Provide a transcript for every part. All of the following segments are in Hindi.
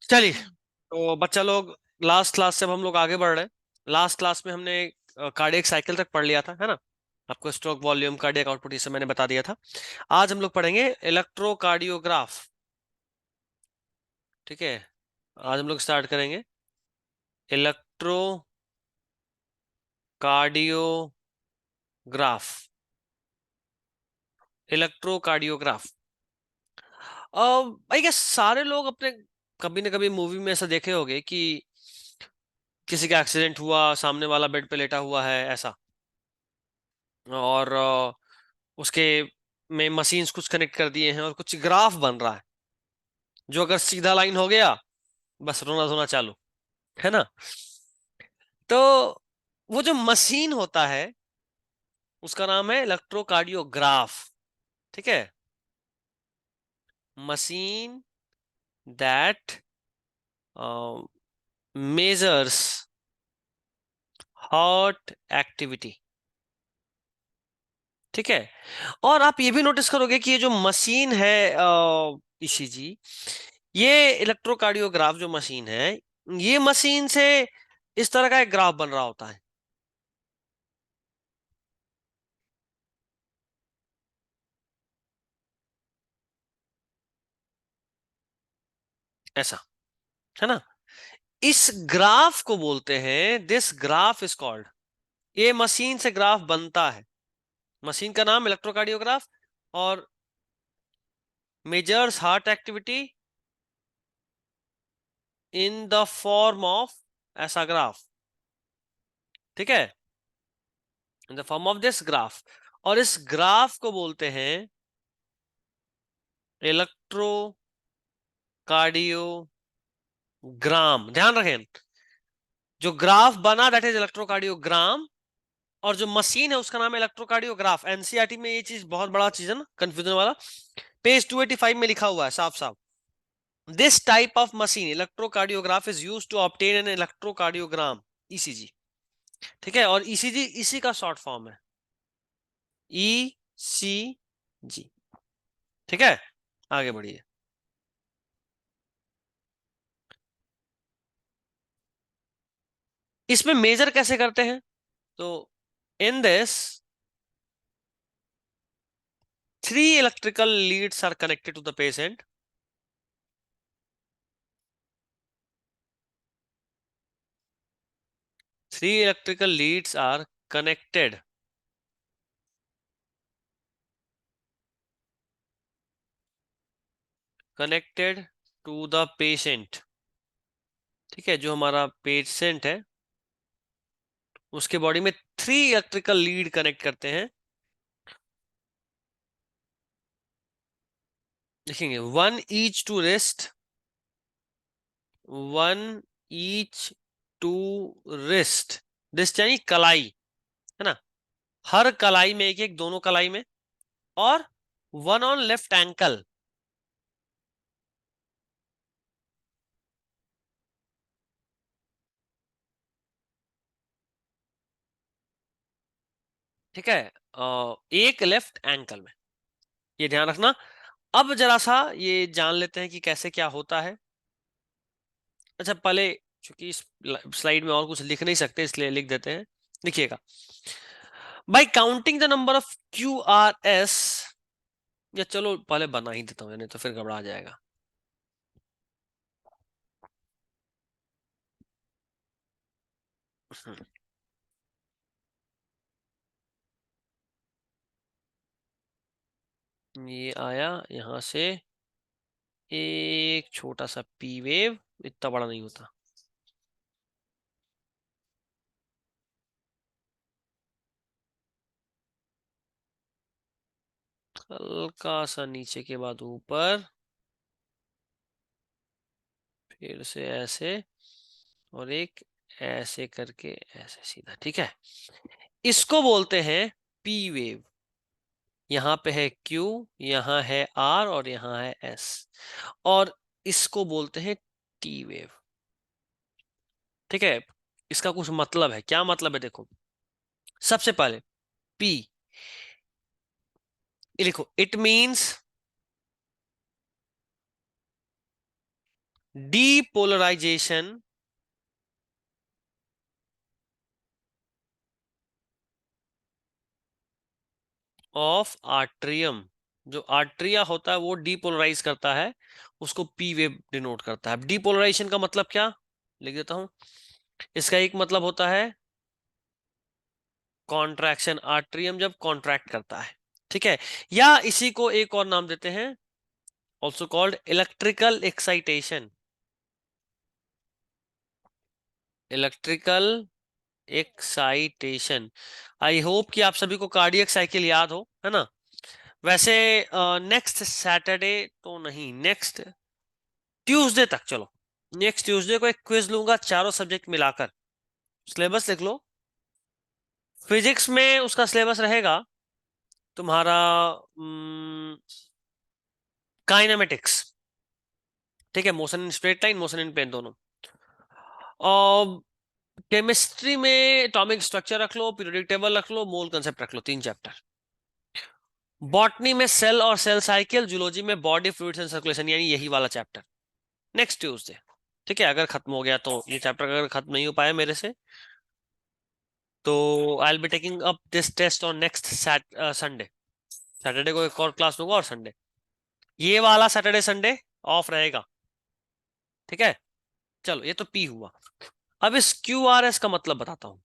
चलिए, तो बच्चा लोग, लास्ट क्लास से अब हम लोग आगे बढ़ रहे हैं। लास्ट क्लास में हमने कार्डियक साइकिल तक पढ़ लिया था, है ना। आपको स्ट्रोक वॉल्यूम, कार्डियक आउटपुट, ये सब मैंने बता दिया था। आज हम लोग पढ़ेंगे इलेक्ट्रोकार्डियोग्राफ। ठीक है, आज हम लोग स्टार्ट करेंगे इलेक्ट्रोकार्डियोग्राफ। इलेक्ट्रोकार्डियोग्राफ, आई गेस सारे लोग अपने कभी ना कभी मूवी में ऐसा देखे होंगे कि किसी का एक्सीडेंट हुआ, सामने वाला बेड पे लेटा हुआ है ऐसा, और उसके में मशीन्स कुछ कनेक्ट कर दिए हैं और कुछ ग्राफ बन रहा है, जो अगर सीधा लाइन हो गया बस रोना धोना चालू, है ना। तो वो जो मशीन होता है उसका नाम है इलेक्ट्रोकार्डियोग्राफ। ठीक है, machine that measures heart activity. ठीक है, और आप ये भी नोटिस करोगे कि ये जो मशीन है ईसीजी, ये इलेक्ट्रोकार्डियोग्राफ जो मशीन है, ये मशीन से इस तरह का एक ग्राफ बन रहा होता है, ऐसा, है ना। इस ग्राफ को बोलते हैं, दिस ग्राफ इज कॉल्ड, ये मशीन से ग्राफ बनता है, मशीन का नाम इलेक्ट्रोकार्डियोग्राफ, और measures heart activity in the form of ऐसा ग्राफ। ठीक है, in the form of this graph, और इस ग्राफ को बोलते हैं इलेक्ट्रोकार्डियोग्राम। ध्यान रखें, जो ग्राफ बना दैट इज इलेक्ट्रोकार्डियोग्राम, और जो मशीन है उसका नाम है इलेक्ट्रोकार्डियोग्राफ। एनसीईआरटी में ये चीज बहुत बड़ा चीज है ना, कंफ्यूजन वाला। पेज 285 में लिखा हुआ है साफ साफ, this type of machine electrocardiograph is use to obtain an electrocardiogram, ECG. ठीक है, और ईसीजी इसी का शॉर्ट फॉर्म है, ईसीजी। ठीक है, आगे बढ़िए। इसमें मेजर कैसे करते हैं, तो in this three electrical leads are connected to the patient. Three electrical leads are connected to the patient। ठीक है, जो हमारा पेशेंट है उसके बॉडी में थ्री इलेक्ट्रिकल लीड कनेक्ट करते हैं। देखेंगे, one each to wrist, one each to wrist, wrist यानी कलाई, है ना। हर कलाई में एक एक, दोनों कलाई में, और वन ऑन लेफ्ट एंकल। ठीक है, एक लेफ्ट एंकल में, ये ध्यान रखना। अब जरा सा ये जान लेते हैं कि कैसे क्या होता है। अच्छा, पहले चूंकि इस स्लाइड में और कुछ लिख नहीं सकते इसलिए लिख देते हैं। लिखिएगा, by counting the number of Q R S, या चलो पहले बना ही देता हूँ नहीं तो फिर घबरा जाएगा। ये आया यहां से एक छोटा सा पी वेव, इतना बड़ा नहीं होता। हल्का सा नीचे के बाद ऊपर, फिर से ऐसे, और एक ऐसे करके ऐसे सीधा। ठीक है, इसको बोलते हैं पी वेव। यहाँ पे है Q, यहाँ है R, और यहाँ है S, और इसको बोलते हैं टी वेव। ठीक है, इसका कुछ मतलब है, क्या मतलब है देखो। सबसे पहले P, ये लिखो, it means depolarization of atrium. जो आर्ट्रिया होता है वो डीपोलराइज करता है, उसको पी वेव डिनोट करता है। डीपोलराइजेशन का मतलब क्या, लिख देता हूं। इसका एक मतलब होता है कॉन्ट्रैक्शन, आर्ट्रियम जब कॉन्ट्रैक्ट करता है, ठीक है। या इसी को एक और नाम देते हैं, also called electrical excitation. Electrical excitation. I hope कि आप सभी को कार्डियक साइकिल याद हो, है ना। वैसे नेक्स्ट सैटरडे तो नहीं, नेक्स्ट ट्यूसडे तक, चलो नेक्स्ट ट्यूसडे को एक क्विज लूंगा चारों सब्जेक्ट मिलाकर। सिलेबस लिख लो। फिजिक्स में उसका सिलेबस रहेगा तुम्हारा काइनेमेटिक्स, ठीक है, motion in straight line, motion in plane दोनों। और केमिस्ट्री में एटॉमिक स्ट्रक्चर रख लो, पीरियोडिक टेबल रख लो, मोल कंसेप्ट रख लो, 3 चैप्टर। बॉटनी में सेल और सेल साइकिल, जूलॉजी में बॉडी फ्लूइड्स एंड सर्कुलेशन, यानी यही वाला चैप्टर नेक्स्ट ट्यूसडे, ठीक है। अगर खत्म हो गया तो, ये चैप्टर अगर खत्म नहीं हो पाया मेरे से, तो I will be taking up this test on next Sunday. Saturday को एक और क्लास लूंगा, और संडे, ये वाला सैटरडे संडे ऑफ रहेगा, ठीक है। चलो ये तो पी हुआ। अब इस क्यू आर एस का मतलब बताता हूं।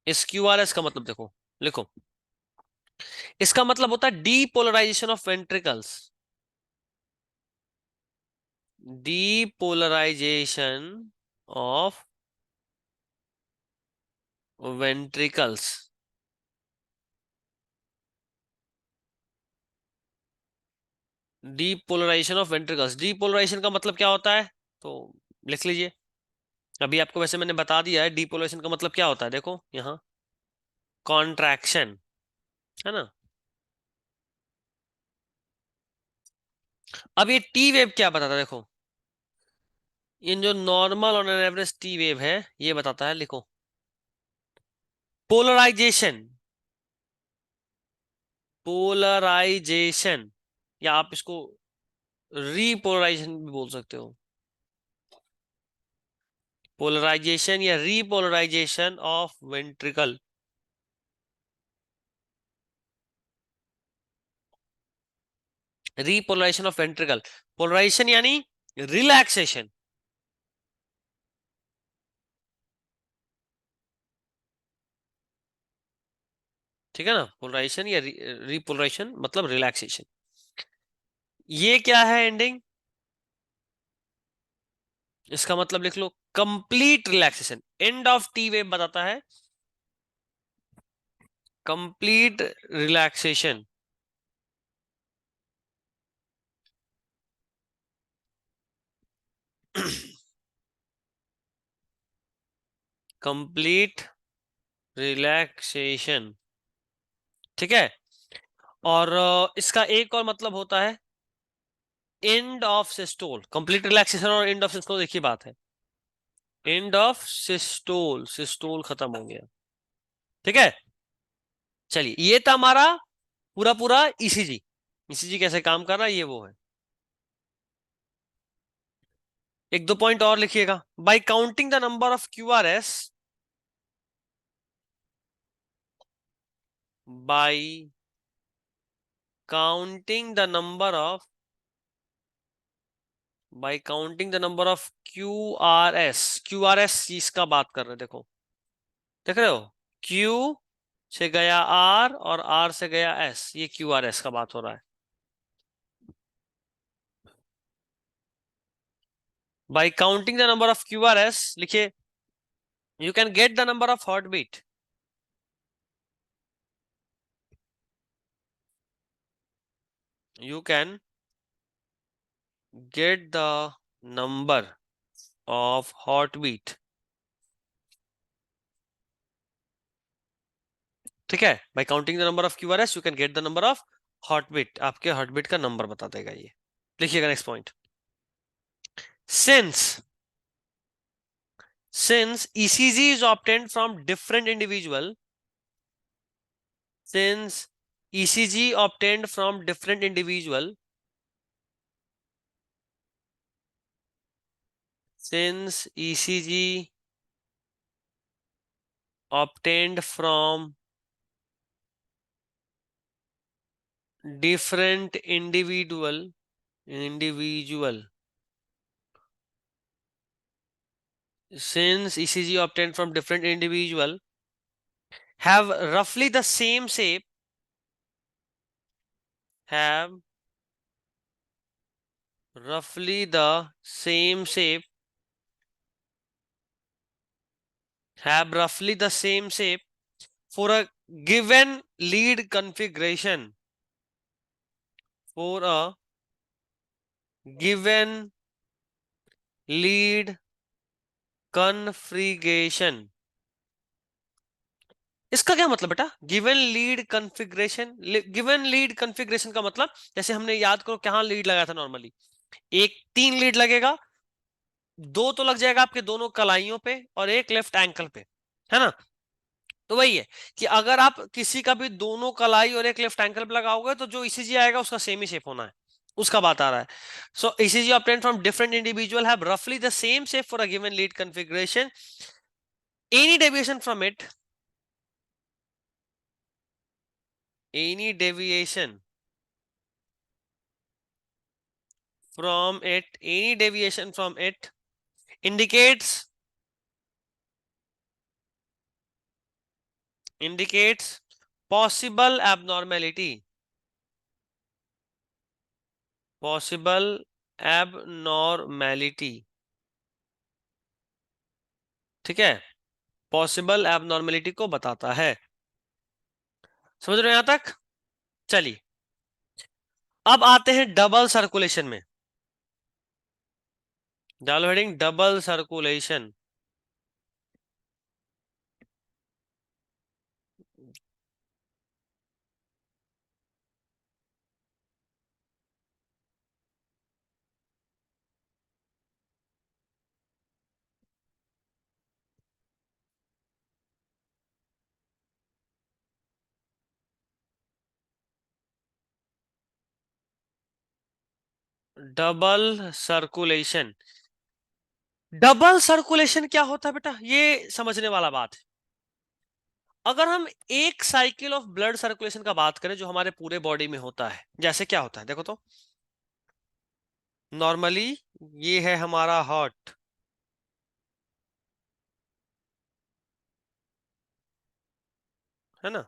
इस क्यू आर एस का मतलब देखो, लिखो। इसका मतलब होता है depolarization of ventricles. Depolarization of ventricles. Depolarization of ventricles, depolarization का मतलब क्या होता है, तो लिख लीजिए। अभी आपको वैसे मैंने बता दिया है डीपोलराइजेशन का मतलब क्या होता है, देखो यहाँ कॉन्ट्रैक्शन, है ना। अब ये टी वेव क्या बताता है, देखो। इन जो नॉर्मल और एवरेज टी वेव है, ये बताता है, लिखो। पोलराइजेशन, पोलराइजेशन, या आप इसको रीपोलराइजेशन भी बोल सकते हो। पोलराइजेशन या repolarization of ventricle. Repolarization of ventricle, polarization यानी रिलैक्सेशन, ठीक है ना। पोलराइजेशन या रीपोलराइजेशन मतलब रिलैक्सेशन। ये क्या है एंडिंग, इसका मतलब लिख लो complete relaxation. End of T wave बताता है कंप्लीट रिलैक्सेशन। कंप्लीट रिलैक्सेशन, ठीक है। और इसका एक और मतलब होता है end of systole. Complete relaxation और एंड ऑफ सिस्टोल एक ही बात है। एंड ऑफ सिस्टोल, सिस्टोल खत्म हो गया, ठीक है। चलिए ये था हमारा पूरा पूरा ईसीजी। ईसीजी कैसे काम कर रहा है, ये वो है। एक दो पॉइंट और लिखिएगा। Bye counting the number of Q R S, bye counting the number of, bye counting the number of Q R S. Q R S इसका बात कर रहे हैं, देखो, देख रहे हो। क्यू से गया आर और आर से गया एस, ये क्यू आर एस का बात हो रहा है। By counting the number of Q R S लिखिए, you can get the number of heart beat. You can get the number of heart beat, ठीक है। By counting the number of Q R S you can get the number of heart beat, आपके हार्ट बीट का नंबर बता देगा ये। लिखिएगा next point. Since since ECG is obtained from different individual, since ECG obtained from different individual, since ECG obtained from different individual, since ECG obtained from different individual have roughly the same shape, have roughly the same shape, have roughly the same shape for a given lead configuration, for a given lead configuration. इसका क्या मतलब बेटा? Given lead configuration, given lead configuration का मतलब, जैसे हमने याद करो कहां लीड लगाया था नॉर्मली, एक 3 लीड लगेगा, 2 तो लग जाएगा आपके दोनों कलाइयों पे और एक लेफ्ट एंकल पे, है ना? तो वही है कि अगर आप किसी का भी दोनों कलाई और एक लेफ्ट एंकल पे लगाओगे तो जो ईसीजी आएगा उसका सेम ही शेप होना है, उसका बात आ रहा है. So ECG obtained from different individual have रफली the same shape for a given lead configuration. Any deviation from it, any deviation from it, any deviation from it indicates possible abnormality, possible abnormality. ठीक है, पॉसिबल एबनॉर्मेलिटी को बताता है. समझ रहे हो यहां तक? चलिए अब आते हैं डबल सर्कुलेशन में. डालो heading double circulation. Double circulation, double circulation क्या होता है बेटा, ये समझने वाला बात है. अगर हम एक साइकिल ऑफ ब्लड सर्कुलेशन का बात करें जो हमारे पूरे बॉडी में होता है, जैसे क्या होता है देखो तो. नॉर्मली ये है हमारा हार्ट, है ना?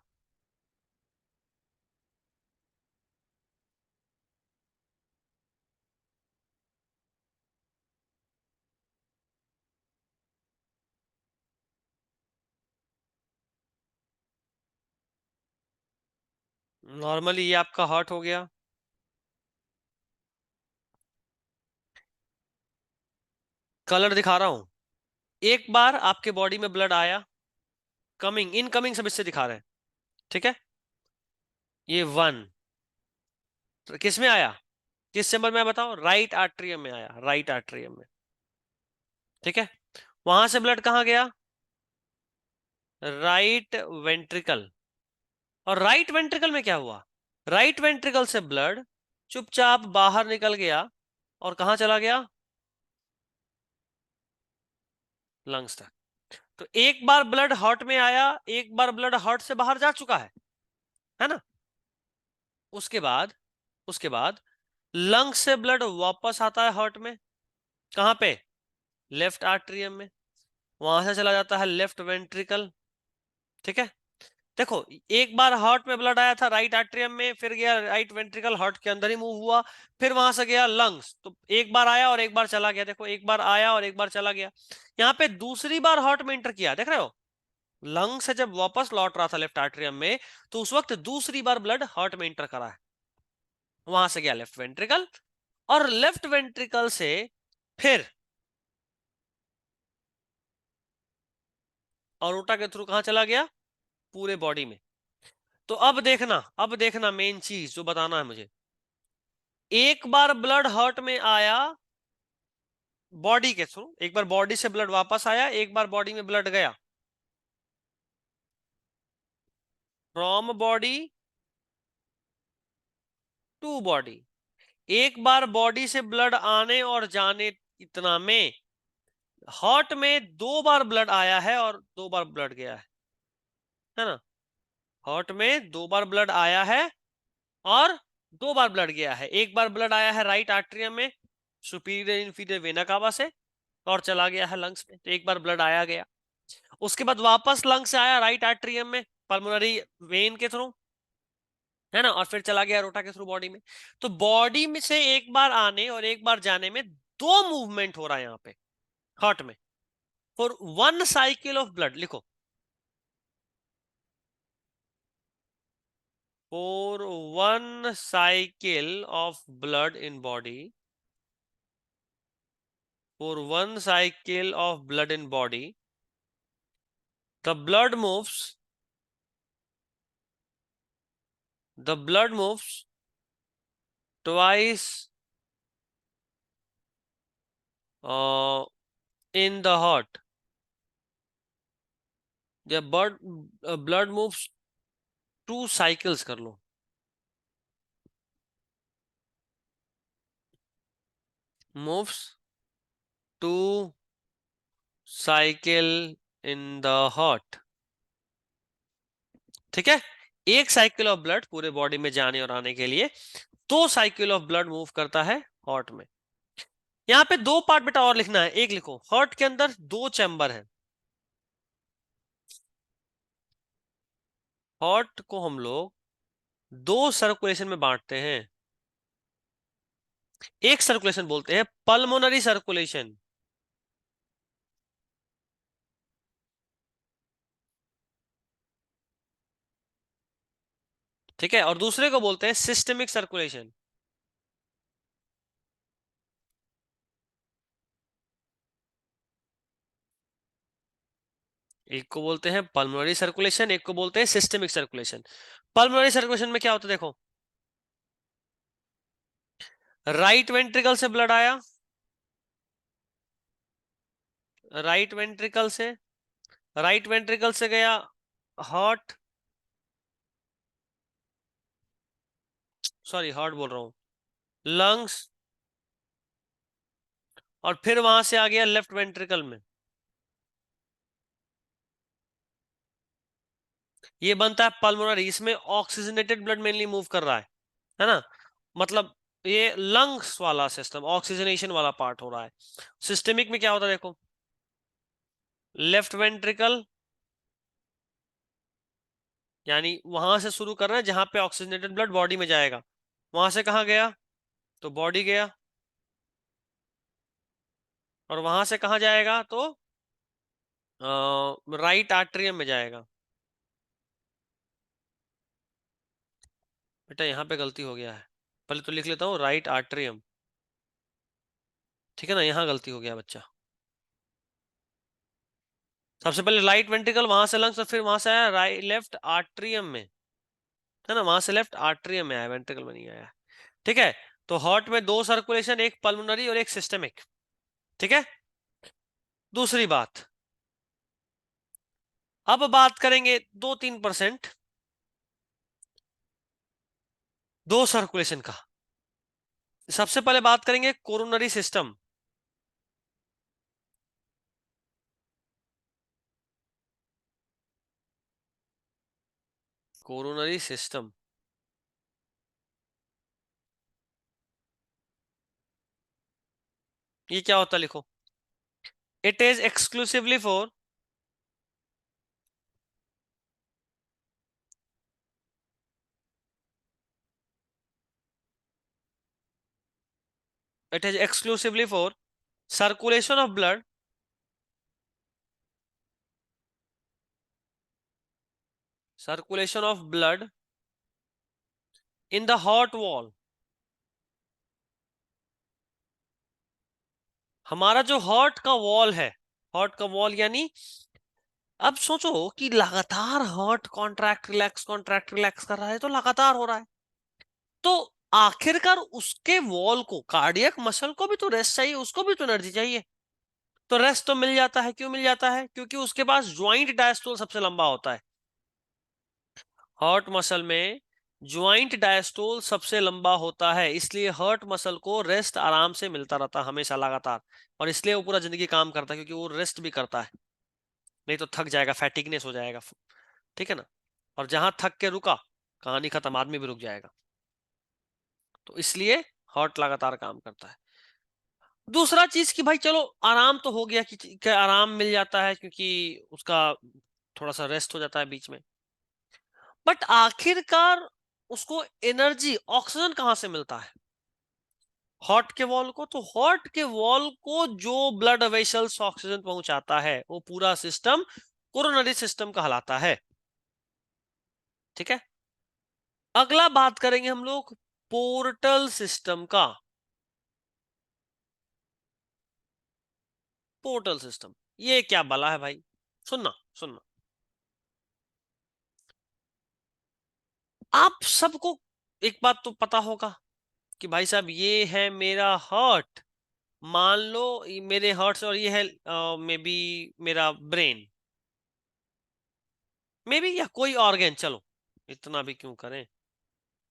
नॉर्मली ये आपका हार्ट हो गया. कलर दिखा रहा हूं. एक बार आपके बॉडी में ब्लड आया, कमिंग इनकमिंग सब इससे दिखा रहे हैं. ठीक है, ये 1 किस में आया, किस चैम्बर में बताओ, राइट आर्ट्रियम में आया, राइट आर्ट्रियम में. ठीक है, वहां से ब्लड कहां गया, राइट वेंट्रिकल. और राइट वेंट्रिकल में क्या हुआ, राइट वेंट्रिकल से ब्लड चुपचाप बाहर निकल गया और कहां चला गया, लंग्स तक. तो एक बार ब्लड हार्ट में आया, एक बार ब्लड हार्ट से बाहर जा चुका है ना? उसके बाद लंग्स से ब्लड वापस आता है हार्ट में, कहां पे, लेफ्ट आर्ट्रियम में. वहां से चला जाता है लेफ्ट वेंट्रिकल. ठीक है, देखो एक बार हार्ट में ब्लड आया था राइट आर्ट्रियम में, फिर गया राइट वेंट्रिकल, हार्ट के अंदर ही मूव हुआ, फिर वहां से गया लंग्स. तो एक बार आया और एक बार चला गया, देखो एक बार आया और एक बार चला गया. यहाँ पे दूसरी बार हार्ट में एंटर किया, देख रहे हो, लंग से जब वापस लौट रहा था लेफ्ट आर्ट्रियम में, तो उस वक्त दूसरी बार ब्लड हार्ट में एंटर करा है. वहां से गया लेफ्ट वेंट्रिकल, और लेफ्ट वेंट्रिकल से फिर अरोटा के थ्रू कहां चला गया, पूरे बॉडी में. तो अब देखना मेन चीज जो बताना है मुझे. एक बार ब्लड हार्ट में आया बॉडी के थ्रू, एक बार बॉडी से ब्लड वापस आया, एक बार बॉडी में ब्लड गया. फ्रॉम बॉडी टू बॉडी, एक बार बॉडी से ब्लड आने और जाने इतना में, हार्ट में 2 बार ब्लड आया है और 2 बार ब्लड गया है ना। हार्ट में 2 बार ब्लड आया है और 2 बार ब्लड गया है। एक बार ब्लड आया है राइट आर्टरियम में, सुपीरियर इंफीरियर वेना कावा से, और चला गया है लंग्स में, तो एक बार ब्लड आया गया। उसके बाद वापस लंग से आया राइट आर्टरियम में पल्मोनरी वेन के थ्रू, है ना, और फिर चला गया रोटा के थ्रू बॉडी में। तो बॉडी में से एक बार आने और एक बार जाने में 2 मूवमेंट हो रहा है यहाँ पे हार्ट में, फॉर 1 साइकिल ऑफ ब्लड। लिखो, for 1 cycle of blood in body, for 1 cycle of blood in body, the blood moves, the blood moves twice in the heart. The blood moves 2 cycles कर लो, moves 2 cycle in the heart। ठीक है, 1 साइकिल ऑफ ब्लड पूरे बॉडी में जाने और आने के लिए 2 साइकिल ऑफ ब्लड मूव करता है हार्ट में। यहाँ पे 2 पार्ट बेटा और लिखना है। एक लिखो, हार्ट के अंदर 2 चैम्बर है। हार्ट को हम लोग 2 सर्कुलेशन में बांटते हैं। एक सर्कुलेशन बोलते हैं पल्मोनरी सर्कुलेशन, ठीक है, और दूसरे को बोलते हैं सिस्टेमिक सर्कुलेशन। एक को बोलते हैं पल्मोनरी सर्कुलेशन, एक को बोलते हैं सिस्टेमिक सर्कुलेशन। पल्मोनरी सर्कुलेशन में क्या होता है देखो, राइट वेंट्रिकल से ब्लड आया, राइट वेंट्रिकल से, राइट वेंट्रिकल से गया हार्ट, सॉरी हार्ट बोल रहा हूं, लंग्स, और फिर वहां से आ गया लेफ्ट वेंट्रिकल में। ये बनता है पल्मोनरी, इसमें ऑक्सीजनेटेड ब्लड मेनली मूव कर रहा है ना, मतलब ये लंग्स वाला सिस्टम, ऑक्सीजनेशन वाला पार्ट हो रहा है। सिस्टेमिक में क्या होता है देखो, लेफ्ट वेंट्रिकल, यानी वहां से शुरू कर रहे हैं जहां पे ऑक्सीजनेटेड ब्लड बॉडी में जाएगा, वहां से कहाँ गया, तो बॉडी गया, और वहां से कहाँ जाएगा, तो राइट आर्टरियम में जाएगा। बेटा यहाँ पे गलती हो गया है, पहले तो लिख लेता हूँ राइट आर्टरियम, ठीक है ना, यहाँ गलती हो गया बच्चा। सबसे पहले राइट वेंट्रिकल, वहां से लंग्स, और फिर वहां से आया राइट लेफ्ट आर्टरियम में, है ना, वहां से लेफ्ट आर्टरियम में आया, वेंट्रिकल में नहीं आया। ठीक है, तो हार्ट में 2 सर्कुलेशन, एक पल्मोनरी और एक सिस्टेमिक। ठीक है, दूसरी बात, अब बात करेंगे 2-3% 2 सर्कुलेशन का। सबसे पहले बात करेंगे कोरोनरी सिस्टम। कोरोनरी सिस्टम ये क्या होता है लिखो, it is exclusively for, it is exclusively for circulation of blood, circulation of blood in the heart wall. हमारा जो हार्ट का वॉल है, हार्ट का वॉल यानी, अब सोचो कि लगातार हार्ट कॉन्ट्रैक्ट रिलैक्स कर रहा है, तो लगातार हो रहा है, तो आखिरकार उसके वॉल को, कार्डियक मसल को भी तो रेस्ट चाहिए, उसको भी तो एनर्जी चाहिए। तो रेस्ट तो मिल जाता है, क्यों मिल जाता है, क्योंकि उसके पास ज्वाइंट डायस्टोल सबसे लंबा होता है। हार्ट मसल में ज्वाइंट डायस्टोल सबसे लंबा होता है, इसलिए हर्ट मसल को रेस्ट आराम से मिलता रहता है हमेशा लगातार, और इसलिए वो पूरा जिंदगी काम करता है, क्योंकि वो रेस्ट भी करता है, नहीं तो थक जाएगा, फैटिगनेस हो जाएगा। ठीक है ना। और जहां थक के रुका, कहानी खत्म, आदमी भी रुक जाएगा। तो इसलिए हार्ट लगातार काम करता है। दूसरा चीज कि भाई चलो आराम तो हो गया, कि आराम मिल जाता है क्योंकि उसका थोड़ा सा रेस्ट हो जाता है बीच में, बट आखिरकार उसको एनर्जी, ऑक्सीजन कहां से मिलता है हार्ट के वॉल को? तो हार्ट के वॉल को जो ब्लड वेसल्स ऑक्सीजन पहुंचाता है, वो पूरा सिस्टम कोरोनरी सिस्टम कहलाता है। ठीक है। अगला बात करेंगे हम लोग पोर्टल सिस्टम का। पोर्टल सिस्टम ये क्या बला है भाई? सुनना सुनना, आप सबको एक बात तो पता होगा कि भाई साहब ये है मेरा हार्ट, मान लो मेरे हार्ट से, और ये है मे बी मेरा ब्रेन, मे बी, या कोई ऑर्गन, चलो इतना भी क्यों करें,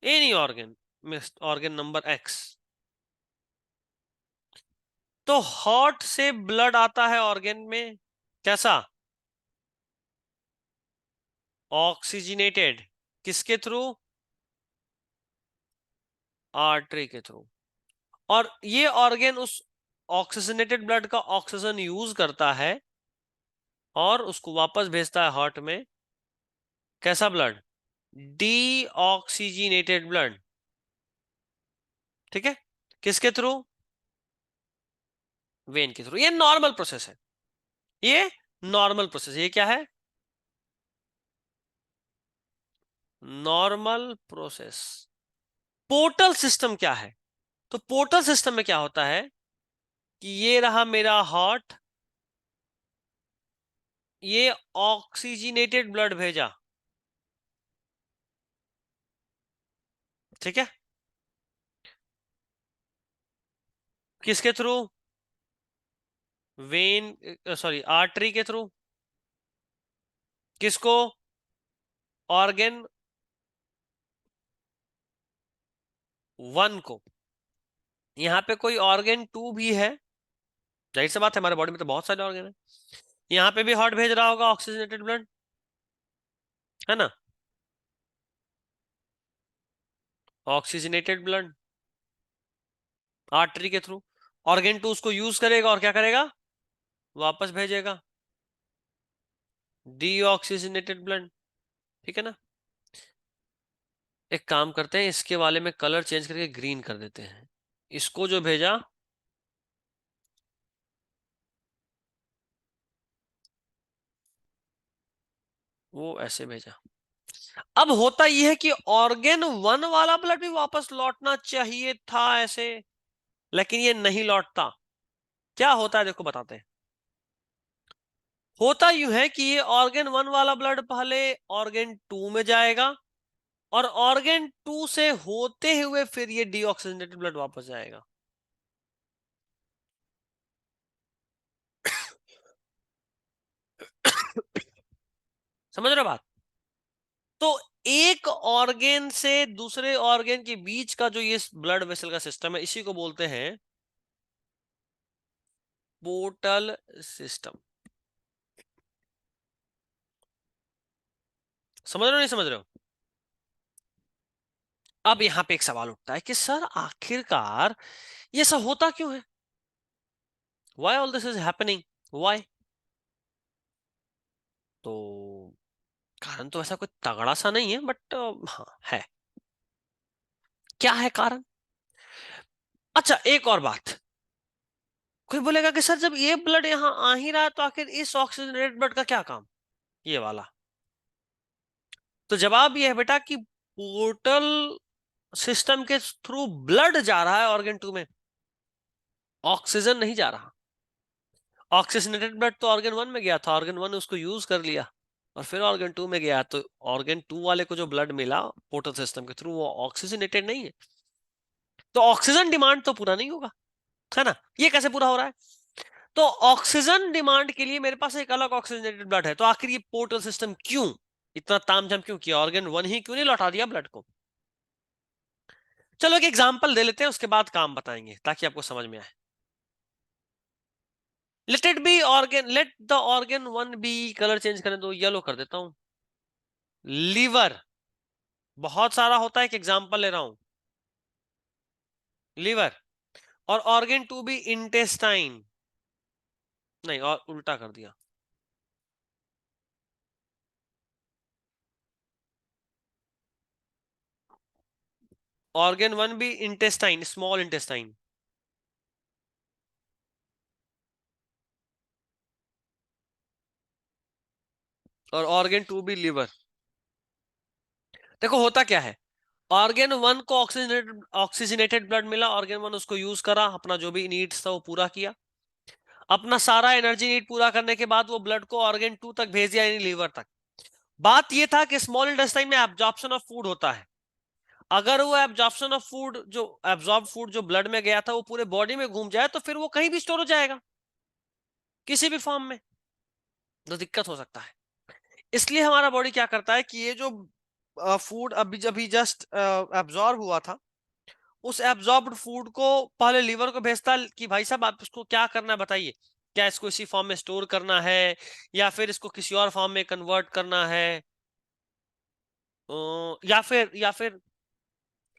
any organ, organ number x. तो हार्ट से ब्लड आता है ऑर्गन में, कैसा? ऑक्सीजनेटेड। किसके थ्रू? आर्टरी के थ्रू। और ये ऑर्गन उस ऑक्सीजनेटेड ब्लड का ऑक्सीजन यूज करता है और उसको वापस भेजता है हार्ट में। कैसा ब्लड? Deoxygenated blood. ठीक है। किसके थ्रू? वेन के थ्रू। ये नॉर्मल प्रोसेस है, ये नॉर्मल प्रोसेस। ये क्या है? Normal process. पोर्टल सिस्टम क्या है? तो पोर्टल सिस्टम में क्या होता है कि ये रहा मेरा हार्ट, ये ऑक्सीजनेटेड ब्लड भेजा। ठीक है। किसके थ्रू? वेन, सॉरी, आर्टरी के थ्रू। किसको? ऑर्गन वन को। यहां पे कोई ऑर्गन टू भी है, जाहिर सी बात है, हमारे बॉडी में तो बहुत सारे ऑर्गन है। यहां पे भी हार्ट भेज रहा होगा ऑक्सीजनेटेड ब्लड, है ना? ऑक्सीजनेटेड ब्लड आर्टरी के थ्रू। ऑर्गन टू उसको यूज करेगा और क्या करेगा? वापस भेजेगा डीऑक्सीजनेटेड ब्लड। ठीक है ना। एक काम करते हैं, इसके वाले में कलर चेंज करके ग्रीन कर देते हैं। इसको जो भेजा, वो ऐसे भेजा। अब होता यह है कि ऑर्गन वन वाला ब्लड भी वापस लौटना चाहिए था ऐसे, लेकिन ये नहीं लौटता। क्या होता है देखो, बताते हैं। होता यूं है कि ये ऑर्गन वन वाला ब्लड पहले ऑर्गन टू में जाएगा, और ऑर्गन टू से होते हुए फिर ये डीऑक्सीजनेटेड ब्लड वापस जाएगा। समझ रहे हो बात? तो एक ऑर्गन से दूसरे ऑर्गन के बीच का जो ये ब्लड वेसल का सिस्टम है, इसी को बोलते हैं पोर्टल सिस्टम। समझ रहे हो नहीं समझ रहे हो? अब यहां पे एक सवाल उठता है कि सर आखिरकार ये सब होता क्यों है? Why all this is happening? Why? तो कारण तो ऐसा कोई तगड़ा सा नहीं है, बट हाँ है। क्या है कारण? अच्छा, एक और बात। कोई बोलेगा कि सर जब ये ब्लड यहां आ ही रहा है, तो आखिर इस ऑक्सीजनेटेड ब्लड का क्या काम, ये वाला? तो जवाब ये है बेटा कि पोर्टल सिस्टम के थ्रू ब्लड जा रहा है ऑर्गन टू में, ऑक्सीजन नहीं जा रहा। ऑक्सीजनेटेड ब्लड तो ऑर्गन वन में गया था, ऑर्गन वन ने उसको यूज कर लिया और फिर ऑर्गन टू में गया, तो ऑर्गन टू वाले को जो ब्लड मिला पोर्टल सिस्टम के थ्रू, वो ऑक्सीजनेटेड नहीं है। तो ऑक्सीजन डिमांड तो पूरा नहीं होगा, है ना? ये कैसे पूरा हो रहा है? तो ऑक्सीजन डिमांड के लिए मेरे पास एक अलग ऑक्सीजनेटेड ब्लड है, तो आखिर ये पोर्टल सिस्टम क्यों इतना तामझाम क्यों किया? ऑर्गन वन ही क्यों नहीं लौटा दिया ब्लड को? चलो एक एग्जांपल दे लेते हैं, उसके बाद काम बताएंगे ताकि आपको समझ में आए। Let it be organ, let the organ one be, colour change करें तो येलो कर देता हूं। लीवर, बहुत सारा होता है, एक एग्जांपल ले रहा हूं। लीवर। और ऑर्गन टू बी इंटेस्टाइन, नहीं और उल्टा कर दिया। Organ one be intestine, small intestine. और ऑर्गन टू बी लीवर। देखो होता क्या है, ऑर्गन वन को ऑक्सीजनेटेड ब्लड मिला, ऑर्गन वन उसको यूज करा, अपना जो भी नीड्स था वो पूरा किया। अपना सारा एनर्जी नीड पूरा करने के बाद वो ब्लड को ऑर्गन टू तक भेज दिया, यानी लीवर तक। बात ये था कि स्मॉल इंटेस्टाइन में एब्जॉर्प्शन ऑफ फूड होता है। अगर वो एब्जॉर्प्शन ऑफ फूड, जो एब्जॉर्ब फूड जो ब्लड में गया था वो पूरे बॉडी में घूम जाए, तो फिर वो कहीं भी स्टोर हो जाएगा किसी भी फॉर्म में, तो दिक्कत हो सकता है। इसलिए हमारा बॉडी क्या करता है कि ये जो फूड अभी जब ही जस्ट एब्जॉर्ब हुआ था, उस एब्जॉर्ब्ड फूड को पहले लीवर को भेजता है कि भाई साहब आप इसको क्या करना है बताइए, क्या इसको इसी फॉर्म में स्टोर करना है या फिर इसको किसी और फॉर्म में कन्वर्ट करना है। या फिर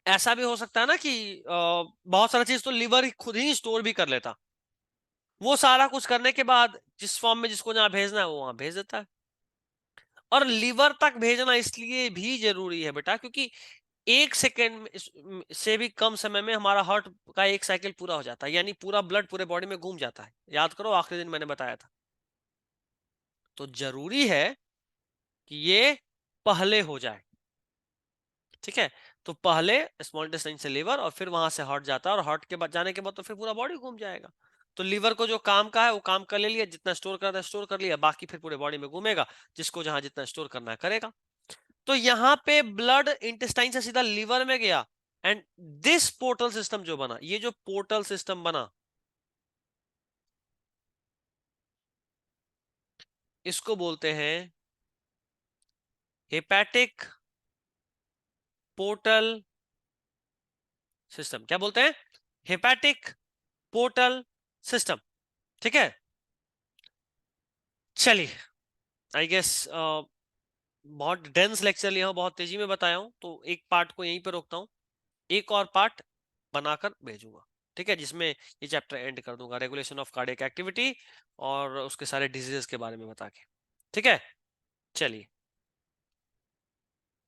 ऐसा भी हो सकता है ना कि बहुत सारा चीज तो लीवर खुद ही स्टोर भी कर लेता, वो सारा कुछ करने के बाद जिस फॉर्म में जिसको जहां भेजना है वो वहां भेज देता है। और लीवर तक भेजना इसलिए भी जरूरी है बेटा, क्योंकि 1 सेकेंड से भी कम समय में हमारा हार्ट का एक साइकिल पूरा हो जाता है, यानी पूरा ब्लड पूरे बॉडी में घूम जाता है। याद करो आखिरी दिन मैंने बताया था। तो जरूरी है कि ये पहले हो जाए, ठीक है। तो पहले स्मॉल इंटेस्टाइन से लीवर और फिर वहां से हार्ट जाता है, और हार्ट के बाद जाने के बाद तो फिर पूरा बॉडी घूम जाएगा। तो लीवर को जो काम का है वो काम कर ले लिया, जितना स्टोर करना है स्टोर कर लिया, बाकी फिर पूरे बॉडी में घूमेगा, जिसको जहां जितना स्टोर करना है करेगा। तो यहां पे ब्लड इंटेस्टाइन से सीधा लीवर में गया, एंड दिस पोर्टल सिस्टम जो बना, ये जो पोर्टल सिस्टम बना, इसको बोलते हैं हेपेटिक पोर्टल सिस्टम। क्या बोलते हैं? हेपेटिक पोर्टल सिस्टम, ठीक है। चलिए, आई गेस बहुत डेंस लेक्चर लिया हूं, बहुत तेजी में बताया हूं, तो एक पार्ट को यहीं पे रोकता हूं, एक और पार्ट बनाकर भेजूंगा, ठीक है, जिसमें ये चैप्टर एंड कर दूंगा, रेगुलेशन ऑफ कार्डियक एक्टिविटी और उसके सारे डिजीजेस के बारे में बता के, ठीक है। चलिए।